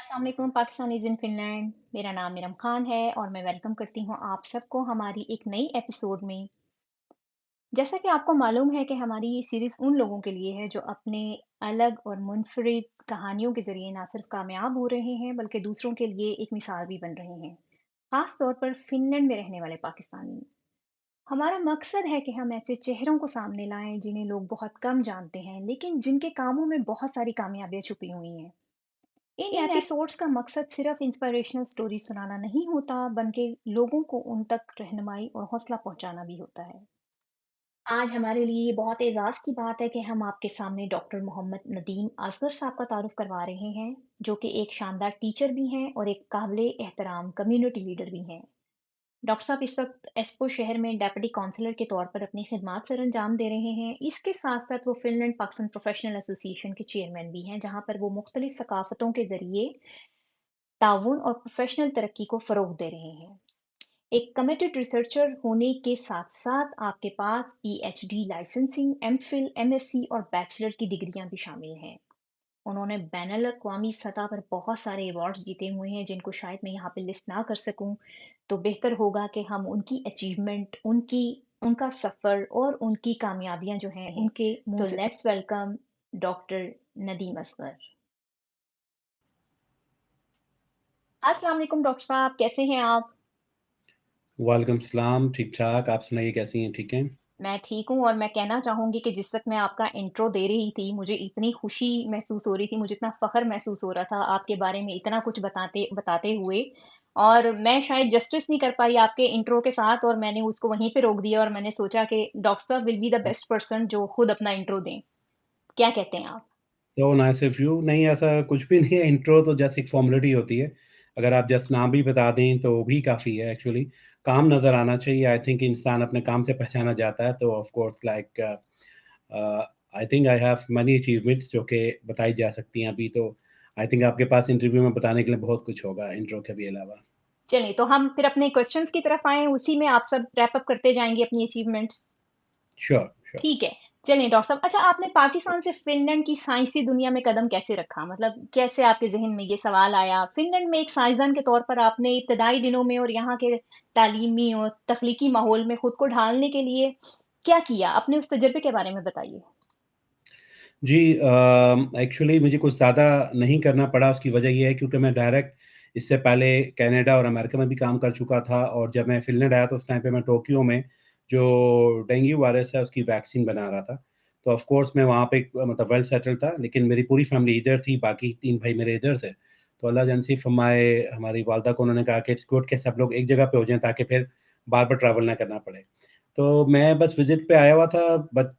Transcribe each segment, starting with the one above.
अस्सलाम वालेकुम पाकिस्तानीज़ इन फ़िनलैंड। मेरा नाम इरम ख़ान है और मैं वेलकम करती हूँ आप सबको हमारी एक नई एपिसोड में। जैसा कि आपको मालूम है कि हमारी ये सीरीज़ उन लोगों के लिए है जो अपने अलग और मुनफ़रिद कहानियों के ज़रिए ना सिर्फ़ कामयाब हो रहे हैं बल्कि दूसरों के लिए एक मिसाल भी बन रहे हैं। ख़ास तौर पर फ़िनलैंड में रहने वाले पाकिस्तानी। हमारा मकसद है कि हम ऐसे चेहरों को सामने लाएँ जिन्हें लोग बहुत कम जानते हैं, लेकिन जिनके कामों में बहुत सारी कामयाबियाँ छुपी हुई हैं। इन एपिसोड्स का मकसद सिर्फ इंस्पिरेशनल स्टोरी सुनाना नहीं होता, बल्कि लोगों को उन तक रहनुमाई और हौसला पहुंचाना भी होता है। आज हमारे लिए ये बहुत एजाज़ की बात है कि हम आपके सामने डॉक्टर मोहम्मद नदीम असगर साहब का तारुफ करवा रहे हैं, जो कि एक शानदार टीचर भी हैं और एक काबिल एहतराम कम्युनिटी लीडर भी हैं। डॉक्टर साहब इस वक्त एस्पो शहर में डेप्यूटी काउंसलर के तौर पर अपनी खिदमात सर अंजाम दे रहे हैं। इसके साथ साथ वो फिनलैंड पाकिस्तान प्रोफेशनल एसोसिएशन के चेयरमैन भी हैं, जहाँ पर वो मुख्तलिफ सकाफतों के ज़रिए ताउन और प्रोफेशनल तरक्की को फ़रोग दे रहे हैं। एक कमिटेड रिसर्चर होने के साथ-साथ आपके पास पीएचडी लाइसेंसिंग, एमफिल, एमएससी और बैचलर की डिग्रियां भी शामिल हैं। उन्होंने बैनुल-अक़वामी सतह पर बहुत सारे अवार्ड्स जीते हुए हैं, जिनको शायद मैं यहाँ पे लिस्ट ना कर सकूं, तो बेहतर होगा कि हम उनकी अचीवमेंट, उनका सफ़र और उनकी कामयाबियां जो हैं, उनके मुंह से let's welcome doctor Nadeem Asghar. अस्सलाम वालेकुम डॉक्टर साहब, कैसे हैं आप? वालेकुम सलाम, ठीक-ठाक। आप सुनाइए कैसी हैं, ठीक हैं? मैं ठीक हूँ और मैं कहना चाहूँगी कि जिस वक़्त मैं आपका इंट्रो दे रही थी, मुझे इतनी खुशी महसूस हो रही थी, मुझे इतना फ़ख्र महसूस हो रहा था आपके बारे में इतना कुछ बताते बताते हुए और मैं शायद जस्टिस नहीं कर पाई आपके इंट्रो के साथ और मैंने उसको वहीं पे रोक दिया और मैंने सोचा कि डॉक्टर साहब will be the best person जो खुद अपना इंट्रो दें। क्या कहते हैं आप? So nice of you. नहीं, ऐसा कुछ भी नहीं है, इंट्रो तो जस्ट एक फ़ॉर्मेलिटी होती है। अगर आप जस्ट नाम भी बता दें, तो भी काफ़ी है एक्चुअली। काम नज़र आना चाहिए। आई थिंक इंसान अपने काम से पहचाना जाता है, तो of course like I think I have many achievements जो कि बताई जा सकती हैं अभी तो। आई थिंक आपके पास इंटरव्यू में बताने के लिए बहुत कुछ होगा, इंट्रो के भी अलावा। चलिए, तो हम फिर अपने क्वेश्चंस की तरफ आएँ, उसी में आप सब रैप अप करते जाएँगे अपनी अचीवमेंट्स। Sure, sure. ठीक है। चलिए डॉक्टर साहब, अच्छा आपने पाकिस्तान से फ़िनलैंड की साइंसी दुनिया में कदम कैसे रखा? मतलब कैसे आपके ज़हन में ये सवाल आया? फ़िनलैंड में एक साइंसदान के तौर पर आपने इब्तदाई दिनों में और यहाँ के तालीमी और तख्लीकी माहौल में खुद को ढालने के लिए क्या किया? अपने उस तजुर्बे के बारे में बताइए। जी एक्चुअली मुझे कुछ ज़्यादा नहीं करना पड़ा, उसकी वजह ये है क्योंकि मैं डायरेक्ट इससे पहले कनाडा और अमेरिका में भी काम कर चुका था और जब मैं फ़िनलैंड आया तो उस टाइम पे मैं टोक्यो में जो डेंगू वायरस है उसकी वैक्सीन बना रहा था। तो ऑफ़ कोर्स मैं वहाँ पे मतलब वेल सेटल्ड था, लेकिन मेरी पूरी फ़ैमिली इधर थी, बाकी 3 भाई मेरे इधर थे। तो अल्लाह जाने फ्रॉम माय हमारी वालिदा को उन्होंने कहा कि इट्स गुड कि सब लोग एक जगह पे हो जाएँ ताकि फिर बार-बार ट्रैवल ना करना पड़े। तो मैं बस विज़िट पे आया हुआ था बट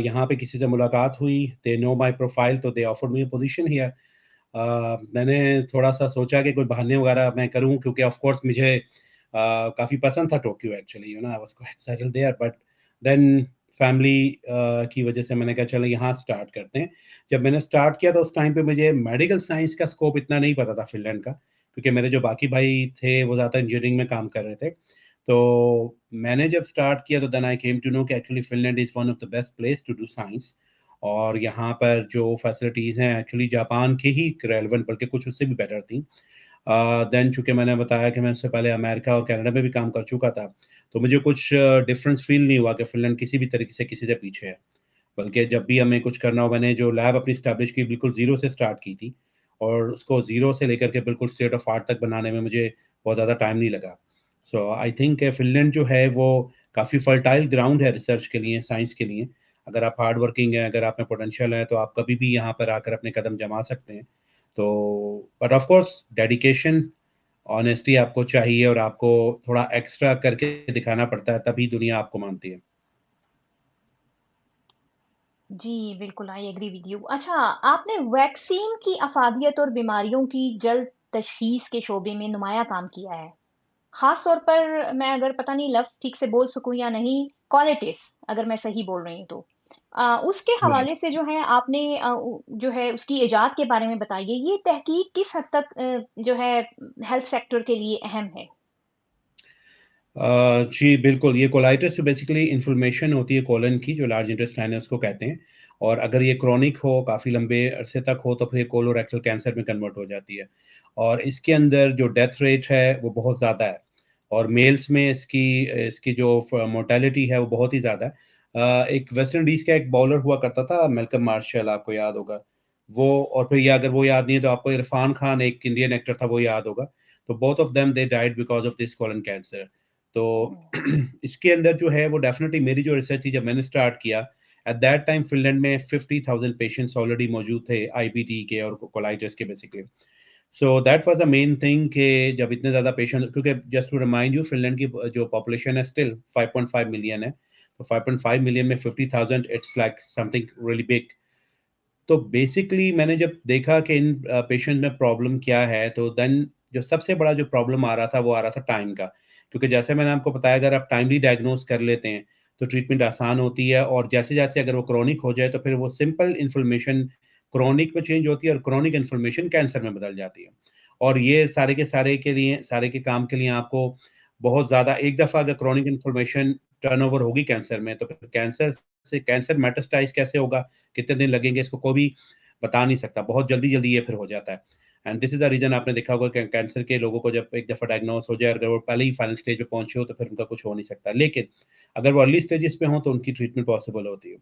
यहाँ पे किसी से मुलाकात हुई, दे नो माय प्रोफाइल तो they offered me a position here. मैंने थोड़ा-सा सोचा कि कोई बहाने वगैरह मैं करूँ क्योंकि ऑफ़ कोर्स मुझे काफ़ी पसंद था Tokyo actually you know I was quite settled there but then family की वजह से मैंने कहा चलो यहाँ स्टार्ट करते हैं। जब मैंने स्टार्ट किया तो उस टाइम पे मुझे मेडिकल साइंस का स्कोप इतना नहीं पता था फ़िनलैंड का, क्योंकि मेरे जो बाकी भाई थे वो ज़्यादा इंजीनियरिंग में काम कर रहे थे। तो मैंने जब स्टार्ट किया तो then I came to know कि actually Finland is one of the best place to do science और यहाँ पर जो फैसिलिटीज़ हैं एक्चुअली जापान की ही रेलेवेंट बल्कि कुछ उससे भी बेटर थी। देन चूँकि मैंने बताया कि मैं उससे पहले अमेरिका और कनाडा में भी काम कर चुका था, तो मुझे कुछ डिफरेंस फ़ील नहीं हुआ कि फ़िनलैंड किसी भी तरीके से किसी से पीछे है। बल्कि जब भी हमें कुछ करना हो मैंने जो लैब अपनी एस्टेब्लिश की बिल्कुल ज़ीरो से स्टार्ट की थी और उसको ज़ीरो से लेकर के बिल्कुल स्टेट ऑफ आर्ट तक बनाने में मुझे बहुत ज़्यादा टाइम नहीं लगा। सो आई थिंक फ़िनलैंड जो है वो काफ़ी फर्टाइल ग्राउंड है रिसर्च के लिए, साइंस के लिए। अगर आप हार्ड वर्किंग हैं, अगर आप में पोटेंशियल है, तो आप कभी भी यहाँ पर आकर अपने कदम जमा सकते हैं। तो but of course dedication, honesty आपको चाहिए और आपको थोड़ा एक्स्ट्रा करके दिखाना पड़ता है, तभी दुनिया आपको मानती है। जी, बिल्कुल आई एग्री विद यू। अच्छा, आपने वैक्सीन की अफ़ादियत और बीमारियों की जल्द तशख़ीस के शोबे में नुमायाँ काम किया है। ख़ास तौर पर मैं अगर पता नहीं लफ़्ज़ ठीक से बोल सकूँ या नहीं, कोलेटिस अगर मैं सही बोल रही हूँ तो। उसके राइट। हवाले से जो है आपने जो है उसकी इजाद के बारे में बताइए। ये तहकीक किस हद तक जो है हेल्थ सेक्टर के लिए अहम है? जी, बिल्कुल, ये कोलाइटिस जो बेसिकली इन्फ्लेमेशन होती है कोलन की, जो लार्ज इंटेस्टाइन है उसको कहते हैं और अगर ये क्रोनिक हो, काफ़ी लंबे अरसे तक हो, तो फिर कोलोरेक्टल कैंसर में कन्वर्ट हो जाती है और इसके अंदर जो डेथ रेट है वो बहुत ज़्यादा है और मेल्स में इसकी इसकी जो मोर्टेलिटी है वो बहुत ही ज़्यादा है। एक वेस्ट इंडीज़ का एक बॉलर हुआ करता था मैल्कम मार्शल, आपको याद होगा। वो और फिर ये अगर वो याद नहीं है तो आपको इरफान खान एक इंडियन एक्टर था, वो याद होगा। तो both of them they died because of this colon cancer. तो ओह! इसके अंदर जो है वो डेफ़िनिटली मेरी जो रिसर्च थी जब मैंने स्टार्ट किया, एट दैट टाइम फ़िनलैंड में 50,000 पेशेंट्स ऑलरेडी मौजूद थे आईबीटी के और कोलाइटिस के basically. So that was the main thing कि जब इतने ज़्यादा पेशेंट, क्योंकि just to remind you Finland की जो पॉपुलेशन है स्टिल 5.5 मिलियन है। तो 5.5 मिलियन में 50,000 it's like something really big. तो बेसिकली मैंने जब देखा कि इन पेशेंट में प्रॉब्लम क्या है, तो देन जो सबसे बड़ा जो प्रॉब्लम आ रहा था, वो आ रहा था टाइम का। क्योंकि जैसे मैंने आपको बताया, अगर आप टाइमली डायग्नोज़ कर लेते हैं, तो ट्रीटमेंट आसान होती है और जैसे-जैसे अगर वो क्रोनिक हो जाए, तो फिर वो सिंपल इन्फ्लेमेशन क्रोनिक में चेंज होती है और क्रोनिक इन्फ्लेमेशन कैंसर में बदल जाती है। और ये सारे के सारे के लिए, सारे के काम के लिए आपको बहुत ज़्यादा, एक दफ़ा अगर क्रोनिक इन्फ्लेमेशन टर्नओवर होगी कैंसर में, तो फिर कैंसर मेटास्टाइज़ कैसे होगा, कितने दिन लगेंगे, इसको कोई भी बता नहीं सकता। बहुत जल्दी-जल्दी ये फिर हो जाता है। And this is the reason आपने देखा होगा कि कैंसर के लोगों को जब एक दफ़ा डायग्नोज़ हो जाए, अगर वो पहले ही फाइनल स्टेज पे पहुँचे हो, तो फिर उनका कुछ हो नहीं सकता। लेकिन अगर वो अर्ली स्टेजेस पे हों, तो उनकी ट्रीटमेंट पॉसिबल होती है।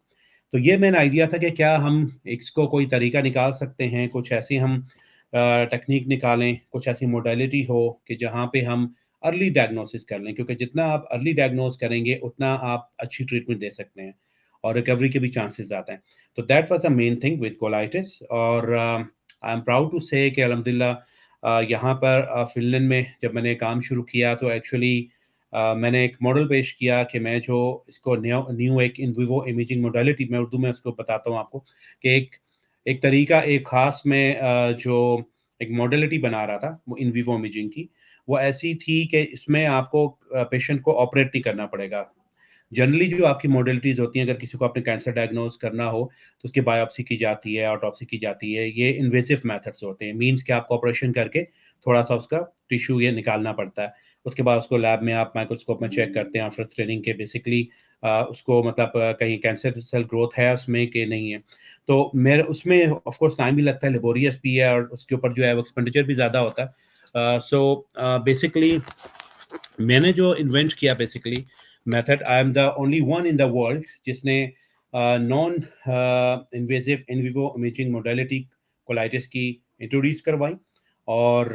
तो ये मेन आइडिया था कि क्या हम इसको कोई तरीका निकाल सकते हैं, कुछ ऐसी हम टेक्नीक निकालें, कुछ ऐसी मोडालिटी हो कि जहाँ पे हम अर्ली डायग्नोसिस कर लें, क्योंकि जितना आप अर्ली डायग्नोज करेंगे, उतना आप अच्छी ट्रीटमेंट दे सकते हैं और रिकवरी के भी चांसेस ज़्यादा हैं। तो that was the main thing with colitis. और आई एम प्राउड टू से कि अल्हम्दुलिल्लाह यहाँ पर फ़िनलैंड में जब मैंने काम शुरू किया, तो एक्चुअली मैंने एक मॉडल पेश किया कि मैं जो इसको न्यू न्यू एक इन विवो इमेजिंग मोडालिटी, मैं उर्दू में उसको बताता हूँ आपको, कि एक एक तरीका, एक ख़ास मैं जो एक मॉडलिटी बना रहा था, वो इन विवो इमेजिंग की, वो ऐसी थी कि इसमें आपको पेशेंट को ऑपरेट नहीं करना पड़ेगा। जनरली जो आपकी मॉडलिटीज़ होती हैं, अगर किसी को आपने कैंसर डायग्नोज़ करना हो, तो उसकी बायोप्सी की जाती है, ऑटोप्सी की जाती है। ये इन्वेसिव मेथड्स होते हैं, मीन्स कि आपको ऑपरेशन करके थोड़ा-सा उसका टिश्यू ये निकालना पड़ता है। उसके बाद उसको लैब में आप माइक्रोस्कोप में चेक करते हैं आफ्टर स्क्रीनिंग के बेसिकली उसको मतलब कहीं कैंसर सेल ग्रोथ है उसमें कि नहीं है। तो मेरे उसमें ऑफ कोर्स टाइम भी लगता है, लेबोरियस भी है और उसके ऊपर जो है वो एक्सपेंडिचर भी ज़्यादा होता है। सो बेसिकली मैंने जो इन्वेंट किया basically method, I am the only one in the world जिसने non invasive in vivo imaging modality colitis की इंट्रोड्यूस करवाई। और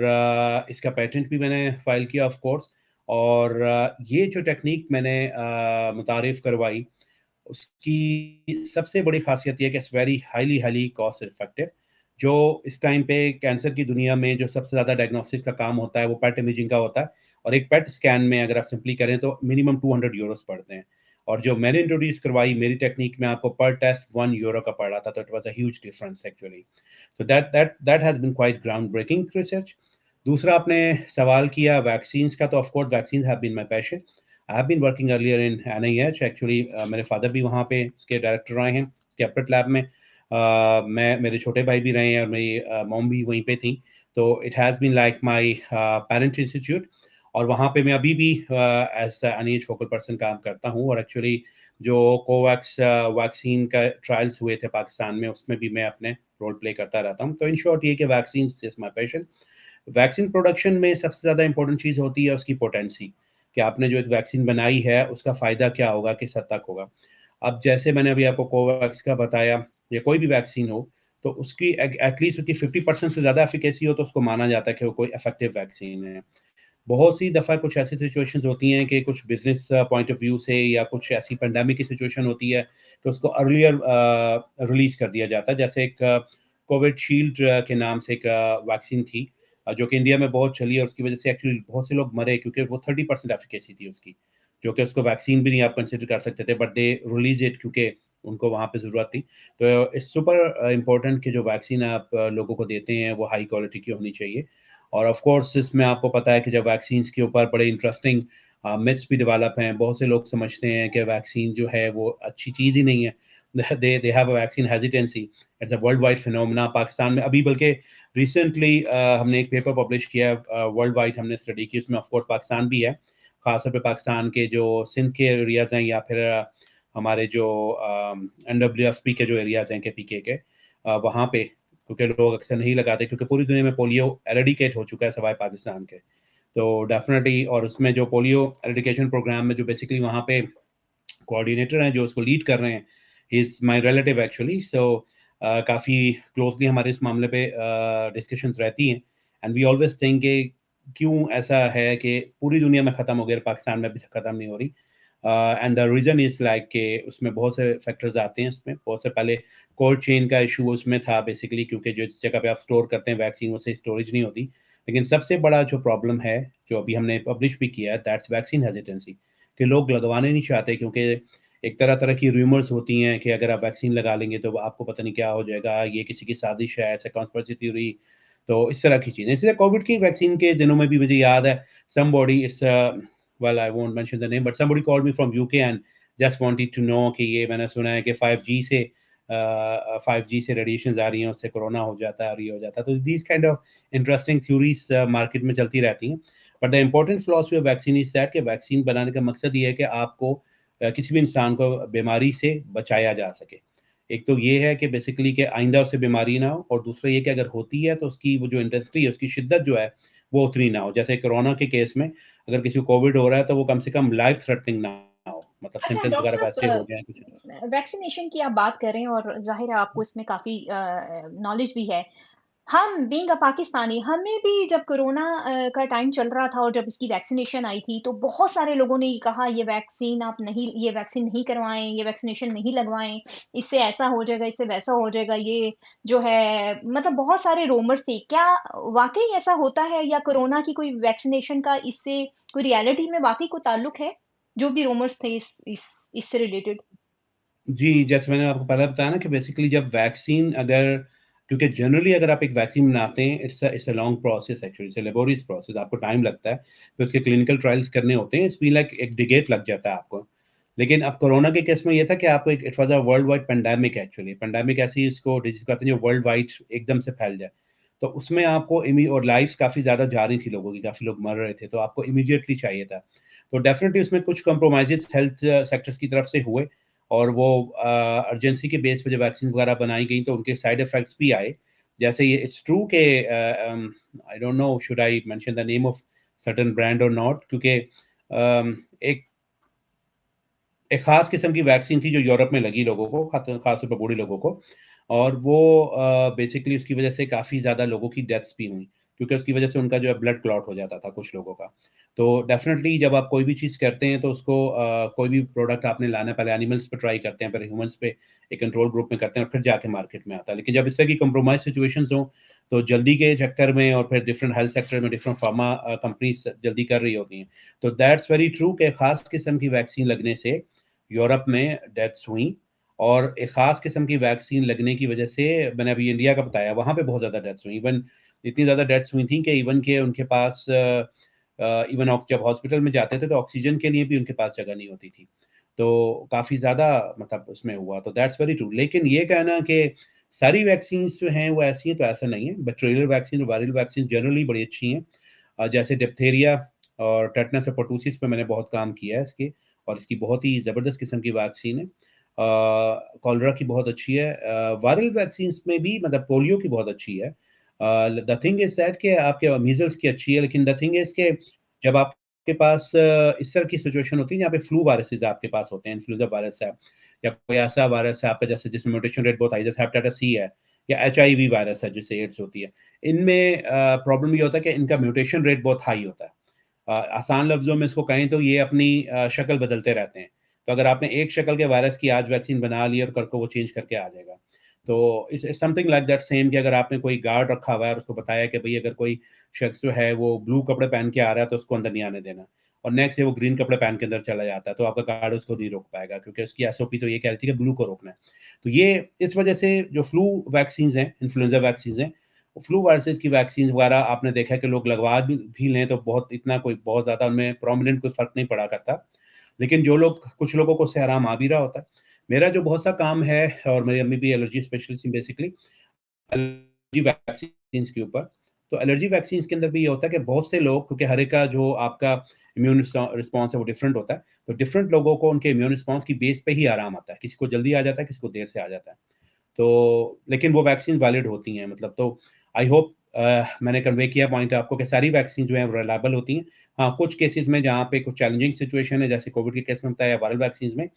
इसका पेटेंट भी मैंने फाइल किया ऑफ कोर्स। और ये जो टेक्निक मैंने मुतारिफ करवाई, उसकी सबसे बड़ी खासियत ये है कि it's very highly highly cost effective. जो इस टाइम पे कैंसर की दुनिया में जो सबसे ज़्यादा डायग्नोस्टिक्स का काम होता है, वो पेट इमेजिंग का होता है। और एक पेट स्कैन में अगर आप सिंपली करें, तो मिनिमम 200 यूरोस पड़ते हैं। और जो मैंने इंट्रोड्यूस करवाई मेरी टेक्निक में, आपको पर टेस्ट 1 यूरो का पड़ रहा था, तो it was a huge difference actually. So that has been quite ground breaking research. दूसरा आपने सवाल किया वैक्सीन्स का, तो of course vaccines have been my passion. I have been working earlier in NIH actually. मेरे फादर भी वहाँ पे उसके डायरेक्टर रहे हैं, कैप्टेड लैब में। मैं, मेरे छोटे भाई भी रहे हैं और मेरी मॉम भी वहीं पे थी। तो it has been like my parent institute. और वहाँ पे मैं अभी भी एज़ एनआईएच फोकल पर्सन काम करता हूँ। और एक्चुअली जो कोवैक्स वैक्सीन का ट्रायल्स हुए थे पाकिस्तान में, उसमें भी मैं अपने रोल प्ले करता रहता हूँ। तो इन शॉर्ट ये कि vaccines is my passion. Vaccine production में सबसे ज़्यादा इम्पोर्टेंट चीज़ होती है उसकी पोटेंसी, कि आपने जो एक वैक्सीन बनाई है, उसका फ़ायदा क्या होगा, किस हद तक होगा। अब जैसे मैंने अभी आपको कोवैक्स का बताया, या कोई भी वैक्सीन हो, तो उसकी एटलीस्ट उसकी 50% से ज़्यादा एफिकेसी हो, तो उसको माना जाता है कि वो कोई इफेक्टिव वैक्सीन है। बहुत सी दफ़ा कुछ ऐसी सिचुएशंस होती हैं कि कुछ बिज़नेस पॉइंट ऑफ व्यू से, या कुछ ऐसी पैंडेमिक की सिचुएशन होती है, तो उसको अर्लियर रिलीज़ कर दिया जाता है। जैसे एक कोविशील्ड के नाम से एक वैक्सीन थी, जो कि इंडिया में बहुत चली और उसकी वज़ह से एक्चुअली बहुत से लोग मरे, क्योंकि वो 30% एफिकेसी थी उसकी, जो कि उसको वैक्सीन भी नहीं आप कंसिडर कर सकते थे, बट दे रिलीज़ इट क्योंकि उनको वहाँ पे ज़रूरत थी। तो इट्स सुपर इम्पोर्टेंट कि जो वैक्सीन आप लोगों को देते हैं, वो हाई क्वालिटी की होनी चाहिए। और ऑफ कोर्स इसमें आपको पता है कि जब वैक्सीन्स के ऊपर बड़े इंटरेस्टिंग मिथ्स भी डेवलप हैं। बहुत से लोग समझते हैं कि वैक्सीन जो है वो अच्छी चीज़ ही नहीं है। They have a vaccine hesitancy. It's a world wide phenomena Pakistan में अभी, बल्कि रिसेंटली हमने एक पेपर पब्लिश किया, वर्ल्ड वाइड हमने स्टडी की, उसमें ऑफ कोर्स पाकिस्तान भी है। खासतौर पे पाकिस्तान के जो सिंध के एरियाज़ हैं, या फिर हमारे जो एनडब्ल्यूएफपी के जो एरियाज़ हैं, के पीके के, वहाँ पे क्योंकि लोग अक्सर नहीं लगाते क्योंकि पूरी दुनिया में पोलियो एरेडिकेट हो चुका है सिवाय पाकिस्तान के। तो डेफ़िनेटली और उसमें जो पोलियो एरेडिकेशन प्रोग्राम में जो बेसिकली वहाँ पे कोऑर्डिनेटर हैं जो उसको लीड कर रहे हैं, he is my relative actually. So काफ़ी क्लोज़ली हमारे इस मामले पे डिस्कशंस रहती हैं एंड वी ऑलवेज़ थिंक कि क्यों ऐसा है कि पूरी दुनिया में ख़त्म हो गया, पाकिस्तान में अभी तक ख़त्म नहीं हो रही। And the reason is like कि उसमें बहुत से फैक्टर्स आते हैं इसमें। बहुत से पहले कोल्ड चेन का इश्यू उसमें था बेसिकली क्योंकि जिस जगह पे आप स्टोर करते हैं वैक्सीन, वैसे स्टोरेज नहीं होती। लेकिन सबसे बड़ा जो प्रॉब्लम है, जो अभी हमने पब्लिश भी किया है, दैट्स वैक्सीन हेजिटेंसी, कि लोग लगवाने नहीं चाहते क्योंकि एक तरह-तरह की रूमर्स होती हैं कि अगर आप वैक्सीन लगा लेंगे तो आपको पता नहीं क्या हो जाएगा, ये किसी की साजिश है, इट्स अ कॉन्स्पिरेसी थ्योरी। तो इस तरह की चीज़ें। इसलिए कोविड की वैक्सीन के दिनों में भी मुझे याद है somebody it's well I won't mention the name but somebody called me from UK and just wanted to know कि ये मैंने सुना है कि 5G से रेडिएशंस आ रही हैं, उससे कोरोना हो जाता है और ये हो जाता है। तो these kind of interesting theories market में चलती रहती हैं। But the important philosophy of vaccine is that कि वैक्सीन बनाने का मकसद ये है कि आपको किसी भी इंसान को बीमारी से बचाया जा सके। एक तो ये है कि बेसिकली कि आइंदा उसे बीमारी ना हो और दूसरा ये कि अगर होती है तो उसकी वो जो इंटेंसिटी है, उसकी शिद्दत जो है, वो उतनी ना हो। जैसे कोरोना के केस में अगर किसी को कोविड हो रहा है तो वो कम से कम लाइफ थ्रेटनिंग ना हो, मतलब अच्छा सिम्पटम्स डॉक्टर वगैरह वैसे हो साहब जाएँ कुछ। वैक्सीनेशन की आप बात कर रहे हैं और ज़ाहिर है आपको इसमें काफ़ी नॉलेज भी है। हम बीइंग अ पाकिस्तानी हमें भी जब कोरोना का टाइम चल रहा था और जब इसकी वैक्सीनेशन आई थी, तो बहुत सारे लोगों ने ये कहा ये वैक्सीन नहीं करवाएँ, ये वैक्सीनेशन नहीं लगवाएँ, इससे ऐसा हो जाएगा, इससे वैसा हो जाएगा, ये जो है मतलब बहुत सारे रूमर्स थे। क्या वाक़ई ऐसा होता है या कोरोना की कोई वैक्सीनेशन का इससे कोई रियलिटी में वाक़ई कोई ताल्लुक है? जो भी रूमर्स थे इससे रिलेटेड? जी, जैसे मैंने आपको पहले बताया ना कि बेसिकली जब वैक्सीन अगर क्योंकि जनरली अगर आप एक वैक्सीन बनाते हैं, it's a long process actually, it's a laborious process, आपको टाइम लगता है, फिर उसके क्लिनिकल ट्रायल्स करने होते हैं, इट्स बीन लाइक एक डिकेड लग जाता है आपको। लेकिन अब कोरोना के केस में ये था कि आपको एक it was a world wide pandemic actually, pandemic ऐसी इसको डिजीज़ कहते हैं जो वर्ल्ड वाइड एकदम से फैल जाए। तो उसमें आपको और लाइफ़्स काफ़ी ज़्यादा जा रही थी लोगों की, काफ़ी लोग मर रहे थे, तो आपको इमीडिएटली चाहिए था। तो डेफ़िनिटली उसमें कुछ कंप्रोमाइज़ेज़ हेल्थ सेक्टर्स की तरफ से हुए और वो अर्जेंसी के बेस पे जब वैक्सीन वगैरह बनाई गई तो उनके साइड इफ़ेक्ट्स भी आए। जैसे ये इट्स ट्रू कि I don't know should I mention the name of certain brand और नॉट क्योंकि एक एक ख़ास किस्म की वैक्सीन थी जो यूरोप में लगी लोगों को, ख़ास तौर पे बूढ़े लोगों को और वो बेसिकली उसकी वज़ह से काफ़ी ज़्यादा लोगों की डेथ्स भी हुई, क्योंकि उसकी वज़ह से उनका जो है ब्लड क्लॉट हो जाता था कुछ लोगों का। तो डेफ़िनेटली जब आप कोई भी चीज़ करते हैं तो उसको कोई भी प्रोडक्ट आपने लाना है, पहले एनिमल्स पे ट्राई करते हैं, फिर ह्यूमन्स पे एक कंट्रोल ग्रुप में करते हैं और फिर जाके मार्केट में आता है। लेकिन जब इस तरह की कंप्रोमाइज़ सिचुएशंस हों, तो जल्दी के चक्कर में और फिर डिफरेंट हेल्थ सेक्टर में डिफरेंट फार्मा कंपनीज़ जल्दी कर रही होती हैं। तो दैट्स वेरी ट्रू कि ख़ास किस्म की वैक्सीन लगने से यूरोप में डेथ्स हुई और एक ख़ास किस्म की वैक्सीन लगने की वज़ह से मैंने अभी इंडिया का बताया, वहाँ पे बहुत ज़्यादा डेथ्स हुई। इवन इतनी ज़्यादा डेथ्स हुई थी कि इवन के उनके पास इवन जब हॉस्पिटल में जाते थे तो ऑक्सीजन के लिए भी उनके पास जगह नहीं होती थी। तो काफ़ी ज़्यादा मतलब उसमें हुआ, तो दैट्स वेरी ट्रू। लेकिन ये कहना कि सारी वैक्सीन्स जो हैं वो ऐसी हैं, तो ऐसा नहीं है। Bacterial vaccine, viral vaccine generally बड़ी अच्छी हैं। जैसे डिप्थीरिया और टेटनस और पर्टुसिस पे मैंने बहुत काम किया है इसके और इसकी बहुत ही ज़बरदस्त किस्म की वैक्सीन है। कॉलरा की बहुत अच्छी है। वायरल वैक्सीन्स में भी मतलब पोलियो की बहुत अच्छी है। द थिंग इज़ दैट कि आपके मीज़ल्स की अच्छी है, लेकिन द थिंग इज़ कि जब आपके पास इस तरह की सिचुएशन होती है जहाँ पे फ्लू वायरसेज़ आपके पास होते हैं, इन्फ्लुएंजा वायरस है या कोई ऐसा वायरस है आपका जैसे जिसमें म्यूटेशन रेट बहुत हाई जैसे हेपेटाइटिस सी है या एचआईवी वायरस है जिससे एड्स होती है। इनमें प्रॉब्लम ये होता है कि इनका म्यूटेशन रेट बहुत हाई होता है। आसान लफ्ज़ों में इसको कहें तो ये अपनी शक्ल बदलते रहते हैं। तो अगर आपने एक शक्ल के वायरस की आज वैक्सीन बना ली और कल को वो चेंज करके आ जाएगा। तो it's something like that same कि अगर आपने कोई गार्ड रखा हुआ है और उसको बताया कि भई अगर कोई शख्स जो है वो ब्लू कपड़े पहन के आ रहा है तो उसको अंदर नहीं आने देना और नेक्स्ट डे वो ग्रीन कपड़े पहन के अंदर चला जाता है, तो आपका गार्ड उसको नहीं रोक पाएगा क्योंकि उसकी एसओपी तो ये कह रही थी कि ब्लू को रोकना है। तो ये इस वजह से जो फ्लू वैक्सीन्स हैं, इन्फ्लुएंजा वैक्सीन्स हैं, फ्लू वायरसेस की वैक्सीन वगैरह आपने देखा है कि लोग लगवा भी लें तो बहुत इतना कोई बहुत ज़्यादा उनमें प्रोमिनेंट कोई फ़र्क नहीं पड़ा करता। लेकिन जो लोग कुछ लोगों को उससे आराम आ भी रहा होता है। मेरा जो बहुत सा काम है और मेरी अम्मी भी एलर्जी स्पेशलिस्ट हैं बेसिकली, एलर्जी वैक्सीन्स के ऊपर। तो एलर्जी वैक्सीन्स के अंदर भी ये होता है कि बहुत से लोग क्योंकि हर एक का जो आपका इम्यून रिस्पॉन्स है वो डिफरेंट होता है। तो डिफरेंट लोगों को उनके इम्यून रिस्पॉन्स की बेस पे ही आराम आता है। किसी को जल्दी आ जाता है, किसी को देर से आ जाता है। तो लेकिन वो वैक्सीन वैलिड होती हैं मतलब तो आई होप मैंने कन्वे किया पॉइंट आपको कि सारी वैक्सीन जो हैं रिलायबल होती हैं। हाँ, कुछ केसेज़ में जहाँ पे कुछ चैलेंजिंग सिचुएशन है जैसे कोविड के केस में बताया वायरल वैक्सीन्स में,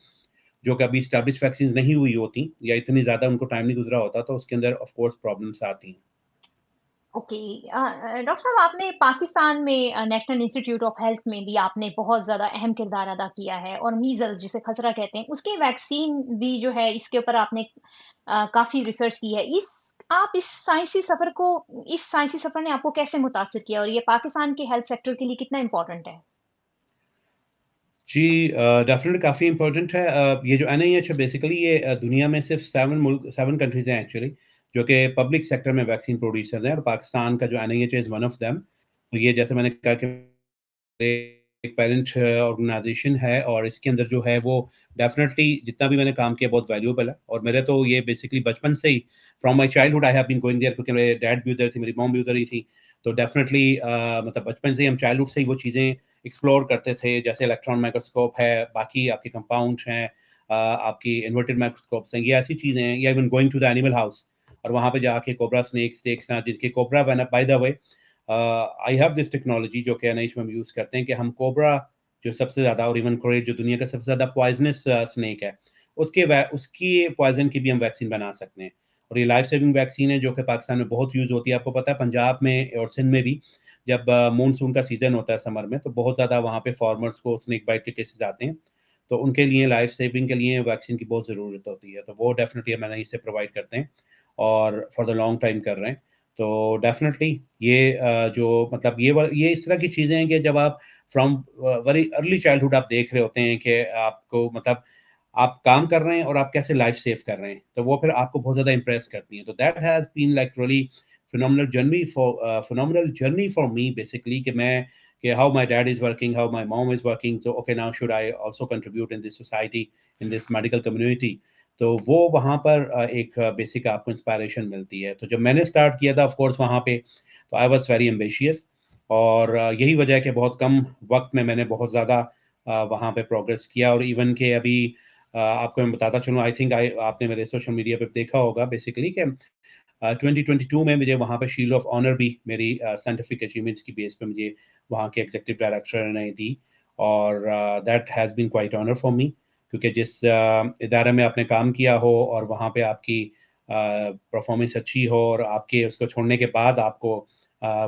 जो कि अभी एस्टेब्लिश्ड वैक्सीन्स नहीं हुई होती या इतनी ज़्यादा उनको टाइम नहीं गुज़रा होता तो उसके अंदर ऑफ कोर्स प्रॉब्लम्स आती हैं। ओके। डॉक्टर साहब, आपने पाकिस्तान में नेशनल इंस्टीट्यूट ऑफ हेल्थ में भी आपने बहुत ज़्यादा अहम किरदार अदा किया है, और मीज़ल्स जिसे खसरा कहते हैं, उसकी वैक्सीन भी जो है इसके ऊपर आपने काफ़ी रिसर्च की है। इस साइंसी सफ़र ने आपको कैसे मुतासिर किया, और ये पाकिस्तान के हेल्थ सेक्टर के लिए कितना इम्पोर्टेंट है? जी डेफ़िनेटली काफ़ी इम्पोर्टेंट है। ये जो एनआईएच है बेसिकली ये दुनिया में सिर्फ़ 7 कंट्रीज़ हैं एक्चुअली, जो कि पब्लिक सेक्टर में वैक्सीन प्रोड्यूसर्स हैं और पाकिस्तान का जो एनआईएच है इज़ वन ऑफ देम। तो ये जैसे मैंने कहा कि एक पेरेंट ऑर्गेनाइज़ेशन है और इसके अंदर जो है वो डेफ़िनेटली जितना भी मैंने काम किया बहुत वैल्यूएबल है और मेरे तो ये बेसिकली बचपन से ही from my childhood I have been going there क्योंकि मेरे डैड भी उधर थे, मेरी मॉम भी उधर ही थी। तो डेफ़िनेटली मतलब बचपन से ही हम चाइल्डहुड से ही वो चीज़ें एक्सप्लोर करते थे, जैसे इलेक्ट्रॉन माइक्रोस्कोप है, बाकी आपके कंपाउंड हैं, आपकी इन्वर्टेड माइक्रोस्कोप्स हैं, ये ऐसी चीज़ें हैं या even going to the animal house और वहाँ पे जाके कोबरा स्नेक्स देखना, जिनके cobra venom by the way I have this technology जो कि एनआईएच में हम यूज़ करते हैं कि हम कोबरा जो सबसे ज़्यादा और इवन कोरेट जो दुनिया का सबसे ज़्यादा पॉइज़नस स्नेक है, उसकी पॉइज़न की भी हम वैक्सीन बना सकते हैं। और ये लाइफ सेविंग वैक्सीन है जो कि पाकिस्तान में बहुत यूज़ होती है। आपको पता है पंजाब में और सिंध में भी जब मानसून का सीज़न होता है समर में, तो बहुत ज़्यादा वहाँ पे फार्मर्स को स्नेक बाइट के केसेस आते हैं। तो उनके लिए लाइफ सेविंग के लिए वैक्सीन की बहुत ज़रूरत होती है। तो वो डेफ़िनिटली हम एनआईएच से प्रोवाइड करते हैं और फॉर द लॉन्ग टाइम कर रहे हैं। तो डेफ़िनेटली ये जो मतलब ये इस तरह की चीज़ें हैं कि जब आप फ्रॉम वेरी अर्ली चाइल्डहुड आप देख रहे होते हैं कि आपको मतलब आप काम कर रहे हैं और आप कैसे लाइफ सेव कर रहे हैं, तो वो फिर आपको बहुत ज़्यादा इम्प्रेस करती हैं। तो that has been like really phenomenal journey for me basically कि मैं कि how my dad is working, how my mom is working, so okay now should I also contribute in this society, in this medical community। तो वो वहाँ पर एक basic आपको inspiration मिलती है। तो जब मैंने स्टार्ट किया था ऑफ कोर्स वहाँ पे तो आई वाज़ वेरी एम्बिशियस और यही वजह है कि बहुत कम वक़्त में मैंने बहुत ज़्यादा वहाँ पे प्रोग्रेस किया और इवन के अभी आपको मैं बताता चलूँ आई थिंक आई आपने मेरे सोशल मीडिया पे देखा होगा बेसिकली कि 2022 में मुझे वहाँ पे शील्ड ऑफ ऑनर भी मेरी साइंटिफिक अचीवमेंट्स की बेस पे मुझे वहाँ के एग्जीक्यूटिव डायरेक्टर ने दी और that has been quite honour for me क्योंकि जिस इदारे में आपने काम किया हो और वहाँ पे आपकी परफॉर्मेंस अच्छी हो और आपके उसको छोड़ने के बाद आपको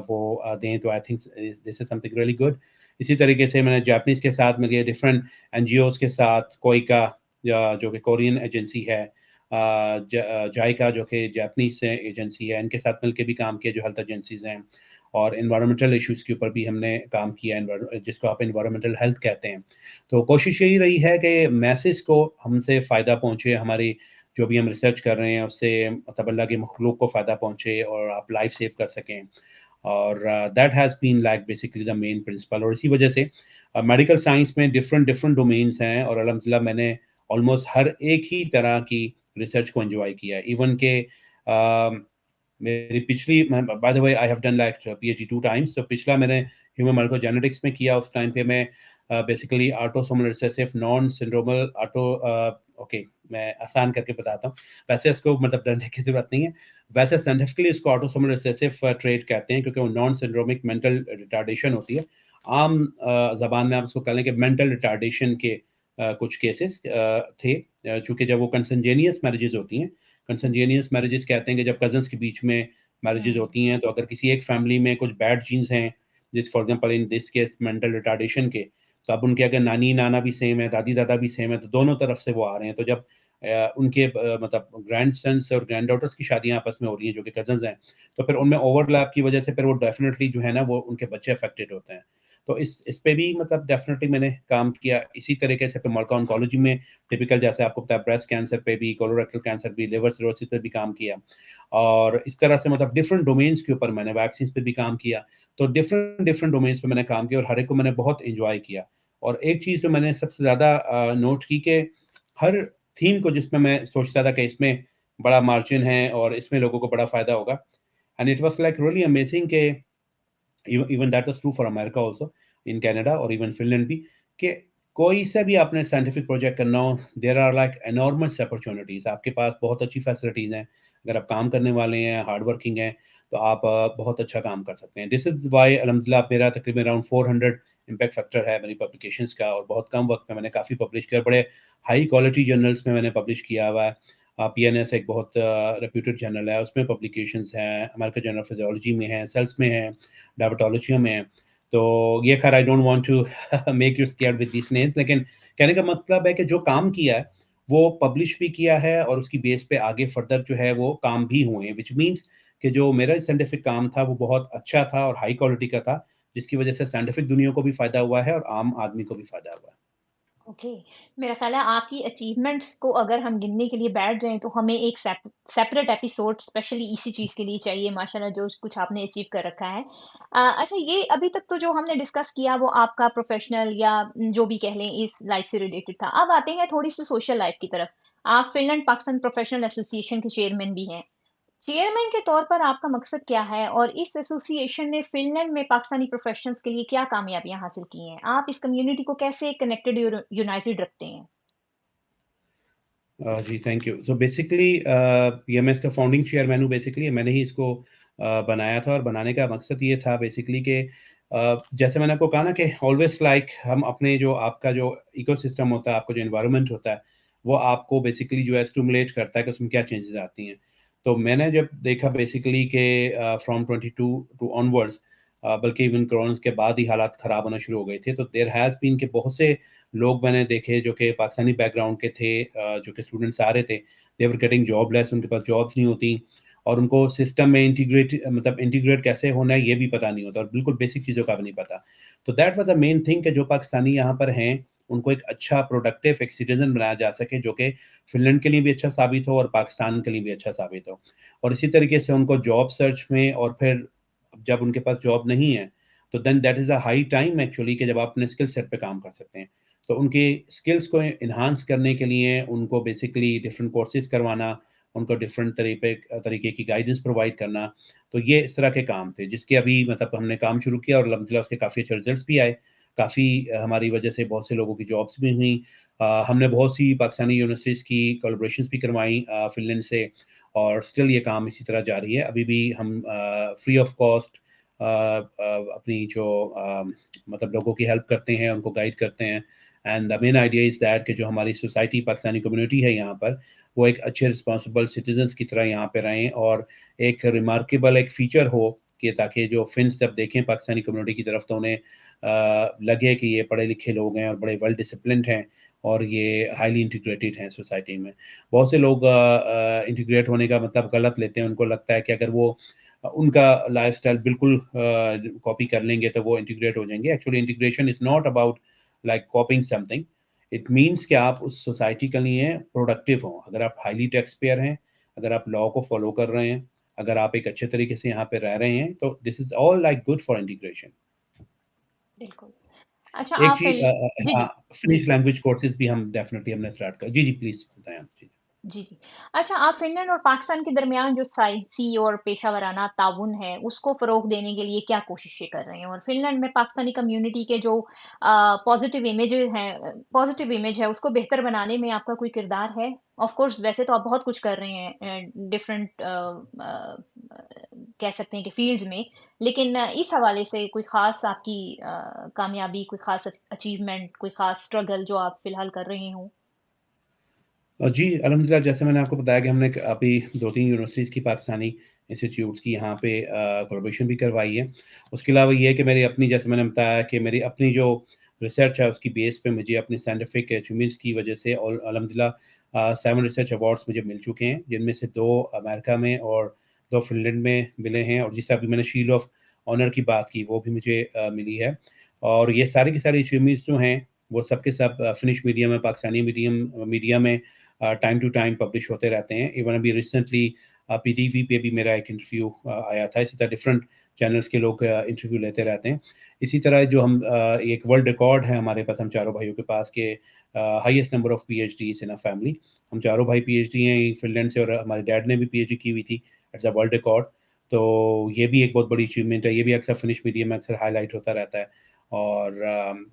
वो दें तो I think this is something really good. इसी तरीके से मैंने जापानीज़ के साथ मिलके डिफरेंट एनजीओज़ के साथ कोइका जो कि कोरियन एजेंसी है जायका जो कि जापानीज़ से एजेंसी है, इनके साथ मिलके भी काम किया जो हेल्थ एजेंसीज़ हैं और एनवायरमेंटल इश्यूज़ के ऊपर भी हमने काम किया जिसको आप एनवायरमेंटल हेल्थ कहते हैं। तो कोशिश यही रही है कि मैसेज को हमसे फ़ायदा पहुँचे, हमारी जो भी हम रिसर्च कर रहे हैं उससे मतलब अल्लाह की मखलूक को फ़ायदा पहुँचे और आप लाइफ़ सेव कर सकें। और that has been like basically the main principle और इसी वजह से मेडिकल साइंस में डिफरेंट डिफरेंट डोमेन्स हैं और अल्हम्दुलिल्लाह मैंने ऑलमोस्ट हर एक ही तरह की रिसर्च को एन्जॉय किया है। इवन के मेरी पिछली bye the way I have done like PhD 2 times तो पिछला मैंने ह्यूमन माइक्रोजेनेटिक्स में किया उस टाइम पे मैं basically autosomal recessive non syndromal okay मैं आसान करके बताता हूँ। वैसे इसको मतलब डरने की ज़रूरत नहीं है। वैसे साइंटिफिकली इसको ऑटोसोमल रिसेसिव ट्रेट कहते हैं क्योंकि वो नॉन सिंड्रोमिक मेंटल रिटार्डेशन होती है। आम ज़बान में आप इसको कह लें कि मेंटल रिटार्डेशन के कुछ केसेस थे चूँकि जब वो कंसेंजेनियस मैरिजेज़ होती हैं कंसंजेनियस मैरिजेस कहते हैं कि जब कज़न्स के बीच में मैरिजेस हुँ। होती हैं, तो अगर किसी एक फैमिली में कुछ बैड जीन्स हैं, जिस for example in this case mental retardation के, तो अब उनके अगर नानी-नाना भी सेम है, दादी-दादा भी सेम है, तो दोनों तरफ से वो आ रहे हैं। तो जब उनके मतलब ग्रैंडसन्स और ग्रैंडडॉटर्स की शादियाँ आपस में हो रही हैं, जो कि कज़न्स हैं, तो फिर उनमें ओवरलैप की वज़ह से फिर वो डेफ़िनिटली जो है ना, वो उनके बच्चे अफ़ेक्टेड होते हैं। तो इस पे भी मतलब डेफ़िनिटली मैंने काम किया। इसी तरीके से फिर मल्का ऑन्कोलॉजी में टिपिकल जैसे आपको पता है ब्रेस्ट कैंसर पे भी, कोलोरेक्टल कैंसर भी, लिवर सिरोसिस पे भी काम किया और इस तरह से मतलब डिफरेंट डोमेन्स के ऊपर मैंने वैक्सीन्स पे भी काम किया। तो डिफरेंट डिफरेंट डोमेन्स पे मैंने काम किया और हर एक को मैंने बहुत एन्जॉय किया। और एक चीज़ जो मैंने सबसे ज़्यादा नोट की कि हर थीम को जिसमें मैं सोचता था कि इसमें बड़ा मार्जिन है और इसमें लोगों को बड़ा फ़ायदा होगा and it was like really amazing के even that was true for America also, in Canada और इवन फ़िनलैंड भी कि कोई सा भी आपने साइंटिफिक प्रोजेक्ट करना हो, there are like enormous opportunities, आपके पास बहुत अच्छी फैसिलिटीज़ हैं। अगर आप काम करने वाले हैं, हार्ड वर्किंग हैं, तो आप बहुत अच्छा काम कर सकते हैं। दिस इज़ व्हाई अल्हम्दुलिल्लाह मेरा तकरीबन अराउंड 400 इम्पैक्ट फैक्टर है मेरी पब्लिकेशंस का, और बहुत कम वक़्त में मैंने काफ़ी पब्लिश किया। बड़े हाई क्वालिटी जर्नल्स में मैंने पब्लिश किया हुआ है। पीएनएस एक बहुत रेप्यूटेड जर्नल है, उसमें पब्लिकेशंस हैं, अमेरिकन जर्नल ऑफ फिजियोलॉजी में है, सेल्स में है, डायबिटोलॉजी में है। तो ये खैर I don't want to make you scared with these names, लेकिन कहने का मतलब है कि जो काम किया है, वो पब्लिश भी किया है और उसकी बेस पे आगे फर्दर जो है वो काम भी हुए हैं, व्हिच मीन्स कि जो मेरा साइंटिफिक काम था वो बहुत अच्छा था और हाई क्वालिटी का था, जिसकी वजह से साइंटिफिक दुनिया को भी फ़ायदा हुआ है और आम आदमी को भी फ़ायदा हुआ है। ओके। मेरा ख़्याल है आपकी अचीवमेंट्स को अगर हम गिनने के लिए बैठ जाएँ तो हमें एक सेपरेट एपिसोड स्पेशली इसी चीज़ के लिए चाहिए माशाल्लाह जो कुछ आपने अचीव कर रखा है। अच्छा ये अभी तक तो जो हमने डिस्कस किया वो आपका प्रोफ़ेशनल या जो भी कह लें इस लाइफ़ से रिलेटेड था। अब आते हैं थोड़ी-सी सोशल लाइफ़ की तरफ। आप फ़िनलैंड पाकिस्तान प्रोफ़ेशनल एसोसिएशन के चेयरमैन भी हैं। चेयरमैन के तौर पर आपका मकसद क्या है और इस एसोसिएशन ने फ़िनलैंड में पाकिस्तानी प्रोफ़ेशनल्स के लिए क्या कामयाबियाँ हासिल की हैं? आप इस कम्युनिटी को कैसे कनेक्टेड और यूनाइटेड रखते हैं? जी, thank you. So basically PMS का फाउंडिंग चेयरमैन हूँ बेसिकली, मैंने ही इसको बनाया था और बनाने का मकसद ये था बेसिकली कि जैसे मैंने आपको कहा ना कि ऑलवेज़ लाइक हम अपने जो आपका जो इकोसिस्टम होता है, आपका जो एनवायरनमेंट होता है, वो आपको बेसिकली जो है स्टिमुलेट करता है कि उसमें क्या चेंजेज़ आती हैं। तो मैंने जब देखा बेसिकली कि फ्रॉम 22 टू ऑनवर्ड्स, बल्कि इवन कोरोना के बाद ही हालात ख़राब होना शुरू हो गए थे, तो देयर हैज़ बीन के बहुत से लोग मैंने देखे जो कि पाकिस्तानी बैकग्राउंड के थे, जो कि स्टूडेंट्स आ रहे थे, दे वर गेटिंग जॉबलेस, उनके पास जॉब्स नहीं होती और उनको सिस्टम में इंटीग्रेट कैसे होना है ये भी पता नहीं होता और बिल्कुल बेसिक चीज़ों का भी नहीं पता। तो that was the main thing कि जो पाकिस्तानी यहाँ पर हैं, उनको एक अच्छा प्रोडक्टिव एक सिटीज़न बनाया जा सके जो कि फ़िनलैंड के लिए भी अच्छा साबित हो और पाकिस्तान के लिए भी अच्छा साबित हो। और इसी तरीके से उनको जॉब सर्च में और फिर जब उनके पास जॉब नहीं है, तो then that is a high time actually कि जब आप अपने स्किल सेट पे काम कर सकते हैं। तो उनके स्किल्स को एनहांस करने के लिए उनको बेसिकली डिफरेंट कोर्सेज़ करवाना, उनको डिफरेंट तरीके की गाइडेंस प्रोवाइड करना, तो ये इस तरह के काम थे, जिसके अभी मतलब हमने काम शुरू किया और अल्हम्दुलिल्लाह उसके काफ़ी अच्छे रिज़ल्ट्स भी आए। काफ़ी हमारी वजह से बहुत से लोगों की जॉब्स भी हुई। हमने बहुत सी पाकिस्तानी यूनिवर्सिटीज़ की कोलैबोरेशंस भी करवाई फ़िनलैंड से, और स्टिल ये काम इसी तरह जारी है। अभी भी हम फ्री ऑफ कॉस्ट अपनी जो मतलब लोगों की हेल्प करते हैं, उनको गाइड करते हैं। And the main idea is that कि जो हमारी सोसाइटी पाकिस्तानी कम्युनिटी है यहाँ पर, वो एक अच्छे रिस्पॉन्सिबल सिटीज़न्स की तरह यहाँ पे रहें और एक रिमार्केबल एक फ़ीचर हो कि ताकि जो फ़िन्स जब देखें पाकिस्तानी कम्युनिटी की तरफ तो उन्हें लगे कि ये पढ़े-लिखे लोग हैं और बड़े वेल डिसिप्लिन्ड हैं और ये हाइली इंटीग्रेटेड हैं सोसाइटी में। बहुत से लोग इंटीग्रेट होने का मतलब गलत लेते हैं, उनको लगता है कि अगर वो उनका लाइफ़स्टाइल बिल्कुल कॉपी कर लेंगे तो वो इंटीग्रेट हो जाएँगे। Actually integration is not about like कॉपिंग something, it means कि आप उस सोसाइटी के लिए प्रोडक्टिव हों। अगर आप हाइली टैक्स पेयर हैं, अगर आप लॉ को फ़ॉलो कर रहे हैं, अगर आप एक अच्छे तरीके से यहाँ पे रह रहे हैं, तो this is all like good for integration. बिल्कुल। अच्छा एक आप चीज़ जी, हाँ, जी। जी। फिनिश लैंग्वेज कोर्सेज़ भी हम डेफ़िनिटली हमने स्टार्ट कर जी, जी, प्लीज़ बताएँ आप? जी। जी, जी। अच्छा आप फ़िनलैंड और पाकिस्तान के दरमियान जो साइंसी और पेशा-वराना ताउन है, उसको फ़रोग़ देने के लिए क्या कोशिशें कर रहे हैं? और फ़िनलैंड में पाकिस्तानी कम्युनिटी के जो पॉज़िटिव इमेज है, उसको बेहतर बनाने में आपका कोई किरदार है? ऑफ़ कोर्स वैसे तो आप बहुत कुछ कर रहे हैं डिफरेंट कह सकते हैं कि फ़ील्ड्स में, लेकिन इस हवाले से कोई ख़ास आपकी कामयाबी, कोई ख़ास अचीवमेंट, कोई ख़ास स्ट्रगल जो आप फ़िलहाल कर रहे हों? जी, अल्हम्दुलिल्लाह जैसे मैंने आपको बताया कि हमने क अभी 2-3 यूनिवर्सिटीज़ की पाकिस्तानी इंस्टीट्यूट्स की यहाँ पे कोलैबोरेशन भी करवाई है। उसके अलावा ये है कि मेरी अपनी जैसे मैंने बताया कि मेरी अपनी जो रिसर्च है उसकी बेस पे मुझे अपनी साइंटिफिक अचीवमेंट्स की वजह से और अल्हम्दुलिल्लाह 7 रिसर्च अवार्ड्स मुझे मिल चुके हैं, जिनमें से 2 अमेरिका में और 2 फ़िनलैंड में मिले हैं, और जैसे अभी मैंने शील्ड ऑफ ऑनर की बात की, वो भी मुझे मिली है। और ये सारी की सारी अचीवमेंट्स जो हैं, वो सब के सब फ़िनिश मीडिया में, पाकिस्तानी मीडिया में टाइम टू टाइम पब्लिश होते रहते हैं। इवन अभी रिसेंटली पीटीवी पे भी मेरा एक इंटरव्यू आया था। इसी तरह डिफरेंट चैनल्स के लोग इंटरव्यू लेते रहते हैं। इसी तरह जो हम एक वर्ल्ड रिकॉर्ड है हमारे पास, हम चारों भाइयों के पास के highest number of PhDs in a family. हम चारों भाई पीएचडी हैं फ़िनलैंड से, और हमारे डैड ने भी पीएचडी की हुई थी। It's a world record. तो ये भी एक बहुत बड़ी अचीवमेंट है। ये भी अक्सर फिनिश मीडिया में अक्सर हाइलाइट होता रहता है। और